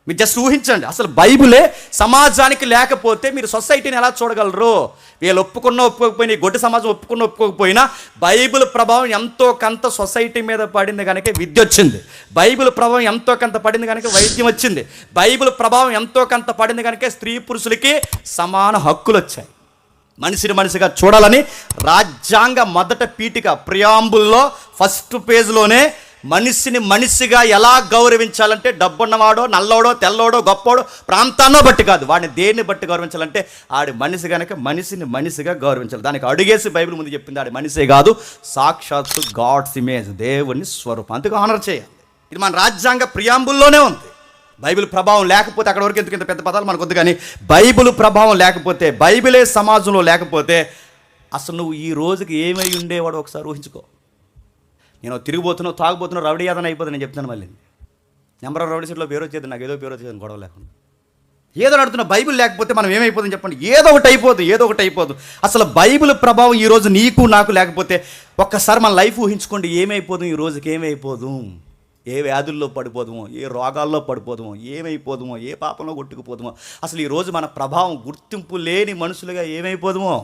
మీరు జస్ట్ ఊహించండి, అసలు బైబిలే సమాజానికి లేకపోతే మీరు సొసైటీని ఎలా చూడగలరు? వీళ్ళు ఒప్పుకోకపోయినా, ఈ గొడ్డు సమాజం ఒప్పుకోకపోయినా బైబిల్ ప్రభావం ఎంతో కొంత సొసైటీ మీద పడింది కనుక విద్య వచ్చింది. బైబిల్ ప్రభావం ఎంతో కొంత పడింది కనుక వైద్యం వచ్చింది. బైబిల్ ప్రభావం ఎంతో కొంత పడింది కనుక స్త్రీ పురుషులకి సమాన హక్కులు వచ్చాయి. మనిషిని మనిషిగా చూడాలని రాజ్యాంగ మొదట పీఠిక ప్రియాంబుల్లో ఫస్ట్ పేజ్లోనే మనిషిని మనిషిగా ఎలా గౌరవించాలంటే, డబ్బున్నవాడో నల్లోడో తెల్లోడో గొప్పోడో ప్రాంతాన్నో బట్టి కాదు, వాడిని దేన్ని బట్టి గౌరవించాలంటే ఆడి మనిషి కనుక మనిషిని మనిషిగా గౌరవించాలి. దానికి అడుగేసి బైబిల్ ముందు చెప్పింది ఆడి మనిషే కాదు, సాక్షాత్తు గాడ్స్ ఇమేజ్, దేవుని స్వరూపం, అందుకు ఆనర్ చేయాలి. ఇది మన రాజ్యాంగ ప్రియాంబుల్లోనే ఉంది. బైబిల్ ప్రభావం లేకపోతే అక్కడ వరకు ఎందుకు ఇంత పెద్ద పదాలు మనకు వద్దు, కానీ బైబిల్ ప్రభావం లేకపోతే, బైబిలే సమాజంలో లేకపోతే అసలు నువ్వు ఈ రోజుకి ఏమై ఉండేవాడు ఒకసారి ఊహించుకో. నేను తిరిగిపోతున్నావు, తాగుపోతున్నావు, రౌడీ యాదన అయిపోతుంది. నేను చెప్తాను మళ్ళీ, నెంబర్ ఆఫ్ రౌడీ సీట్లో పేరు వచ్చేది, నాకు ఏదో పేరు వచ్చేది గొడవ లేకుండా. ఏదో అడుగుతున్నా, బైబిల్ లేకపోతే మనం ఏమైపోతుంది చెప్పండి? ఏదో ఒకటి అయిపోదు. అసలు బైబిల్ ప్రభావం ఈరోజు నీకు నాకు లేకపోతే ఒక్కసారి మన లైఫ్ ఊహించుకోండి, ఏమైపోదు ఈ రోజుకి, ఏమైపోదు, ఏ వ్యాధుల్లో పడిపోదుమో, ఏ రోగాల్లో పడిపోదుమో, ఏమైపోదుమో, ఏ పాపంలో కొట్టుకుపోదుమో, అసలు ఈరోజు మన ప్రభావం గుర్తింపు లేని మనుషులుగా ఏమైపోదుమో.